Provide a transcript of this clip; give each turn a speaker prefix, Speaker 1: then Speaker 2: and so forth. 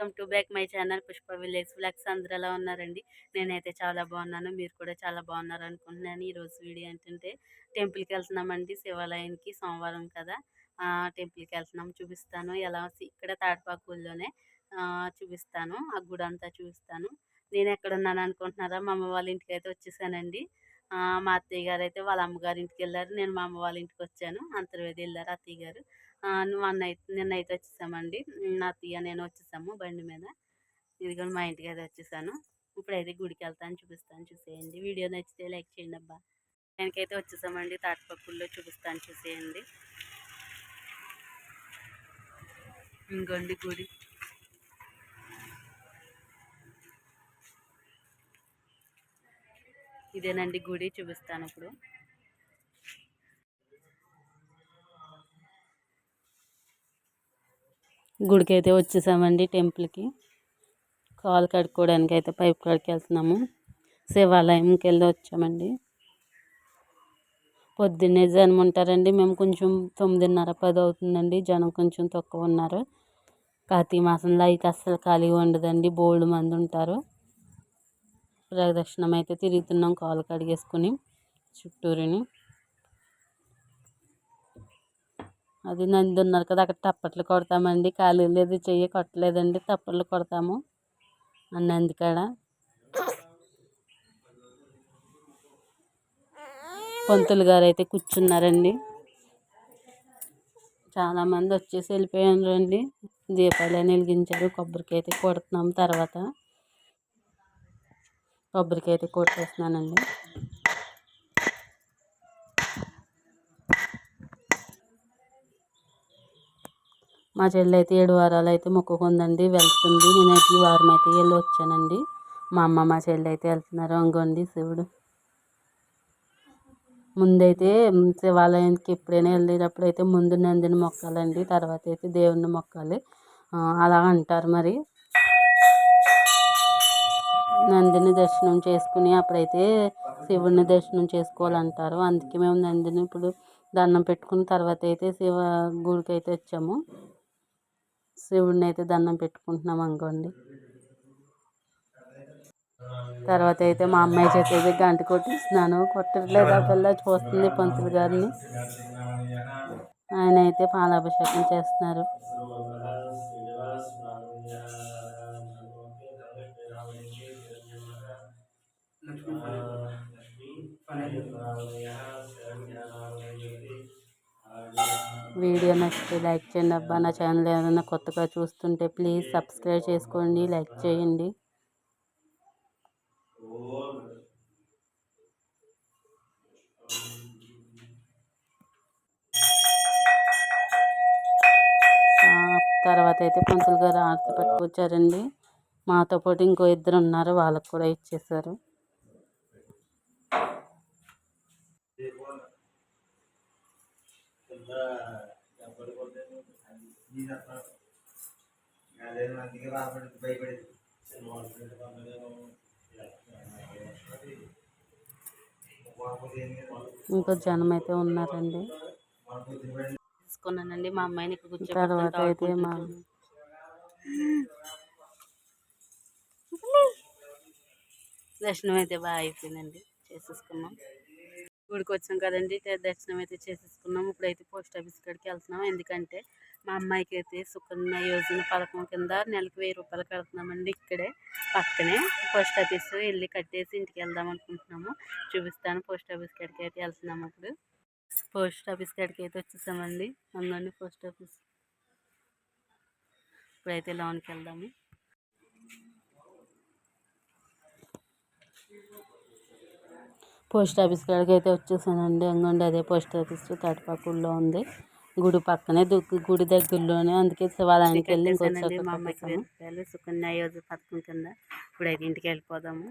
Speaker 1: Welcome to back my channel Pushpa village flags. అందరూ ఎలా ఉన్నారండి? నేనైతే చాలా బాగున్నాను, మీరు కూడా చాలా బాగున్నారు అనుకుంటున్నాను. ఈరోజు వీడియో ఏంటంటే టెంపుల్కి వెళ్తున్నామండి, శివాలయానికి. సోమవారం కదా, టెంపుల్కి వెళ్తున్నాం. చూపిస్తాను ఎలా ఇక్కడ తాడపాకుల్లోనే చూపిస్తాను, ఆ గుడి అంతా చూపిస్తాను. నేను ఎక్కడున్నాను అనుకుంటున్నారా? మా అమ్మ వాళ్ళ ఇంటికి అయితే వచ్చేసానండి. మా అత్తయ్య గారు అయితే వాళ్ళ అమ్మగారి ఇంటికి వెళ్ళారు, నేను మా అమ్మ వాళ్ళ ఇంటికి వచ్చాను. అంతర్వేది వెళ్ళారు అత్తయ్య గారు. నిన్నైతే వచ్చేసామండి. నా అత్తయ్య నేను వచ్చేసాము బండి మీద. ఇదిగోండి మా ఇంటికి అయితే వచ్చేసాను. ఇప్పుడైతే గుడికి వెళ్తాను, చూపిస్తాను, చూసేయండి. వీడియో నచ్చితే లైక్ చేయండి అబ్బా. దానికైతే వచ్చేసామండి, తాటిపప్పుల్లో చూపిస్తాను, చూసేయండి. ఇంకోండి గుడి. ఇదేనండి గుడి, చూపిస్తాను ఇప్పుడు. గుడికి అయితే వచ్చేసామండి, టెంపుల్కి. కాలు కడుక్కోవడానికి అయితే పైపు కాడికి వెళ్తున్నాము. శివాలయంకి వెళ్ళి వచ్చామండి. పొద్దున్నే జనం ఉంటారండి. మేము కొంచెం 9:30-10 అవుతుందండి. జనం కొంచెం తక్కువ ఉన్నారు. కార్తీక మాసంలో అయితే అస్సలు ఖాళీ ఉండదండి, బోల్డ్ మంది ఉంటారు. ప్రదక్షిణం అయితే తిరుగుతున్నాం, కాలు కడిగేసుకుని చుట్టూరుని. అది నంది ఉన్నారు కదా, అక్కడ తప్పట్లు కొడతామండి. ఖాళీ లేదు, చెయ్యి కొట్టలేదండి, తప్పట్లు కొడతాము ఆ నంది కాడ. పంతులు గారు అయితే కూర్చున్నారండి. చాలామంది వచ్చేసి వెళ్ళిపోయారు అండి. దీపాలను వెలిగించారు. కొబ్బరికాయ అయితే కొడుతున్నాము. తర్వాత కొబ్బరికాయ అయితే కొట్టేస్తున్నానండి. మా చెల్లి అయితే 7 వారాలు అయితే మొక్కుకుందండి, వెళ్తుంది. నేనైతే ఈ వారం అయితే వెళ్ళి వచ్చానండి. మా అమ్మ మా చెల్లి అయితే వెళ్తున్నారు. అంగోండి శివుడు. ముందైతే శివాలయానికి ఎప్పుడైనా వెళ్ళేటప్పుడు అయితే ముందు నందిని మొక్కాలండి, తర్వాత అయితే దేవుణ్ణి మొక్కాలి, అలా అంటారు మరి. నందిని దర్శనం చేసుకుని అప్పుడైతే శివుడిని దర్శనం చేసుకోవాలంటారు. అందుకే మేము నందిని ఇప్పుడు దండం పెట్టుకుని తర్వాత అయితే శివ గుడికి అయితే వచ్చాము. శివుడిని అయితే దండం పెట్టుకుంటున్నాం అనుకోండి. తర్వాత అయితే మా అమ్మాయి చేతి అయితే గంట కొట్టిస్తున్నాను. కొట్టట్లేదు, ఆ పిల్ల చూస్తుంది పంతులు గారిని. ఆయన అయితే పాలాభిషేకం చేస్తున్నారు. వీడియో నచ్చితే లైక్ చేయండి అబ్బా. నా ఛానల్ ఏదైనా కొత్తగా చూస్తుంటే ప్లీజ్ సబ్స్క్రైబ్ చేసుకోండి, లైక్ చేయండి. తర్వాత అయితే పంతులు గారు ఆరతి పట్టుకొచ్చారండి. మాతో పాటు ఇంకో 2 ఉన్నారు, వాళ్ళకు కూడా ఇచ్చేసారు. ఇంకో జనం అయితే ఉన్నారండి. తీసుకున్నానండి మా అమ్మాయిని ఇక్కడ. తర్వాత అయితే మా దర్శనం అయితే బాగా అయిపోయిందండి, చేసేసుకున్నాం. గుడికి వచ్చాం కదండి, దర్శనం అయితే చేసేసుకున్నాం. ఇప్పుడైతే పోస్ట్ ఆఫీస్ కాడికి వెళ్తున్నాం. ఎందుకంటే మా అమ్మాయికి అయితే సుకన్య యోజన పథకం కింద నెలకు 1000 రూపాయలు కడుతున్నామండి. ఇక్కడే పక్కనే పోస్ట్ ఆఫీస్, వెళ్ళి కట్టేసి ఇంటికి వెళ్దాం అనుకుంటున్నాము. చూపిస్తాను. పోస్ట్ ఆఫీస్ కాడికి అయితే వెళ్తున్నాము. ఇప్పుడు పోస్ట్ ఆఫీస్ కాడికి అయితే వచ్చేసామండి. అందులోని పోస్ట్ ఆఫీస్. ఇప్పుడైతే లోన్కి వెళ్దాము. పోస్ట్ ఆఫీస్ కాడికి అయితే వచ్చేసానండి. అంగండి అదే పోస్ట్ ఆఫీస్ తాటిపాకుల్లో ఉంది. గుడి పక్కనే, గుడి దగ్గరలోనే. అందుకే శివాలయానికి వెళ్ళి ఇంకొచ్చాక సుకన్య యోజన పథకం కింద ఇప్పుడైతే ఇంటికి వెళ్ళిపోదాము.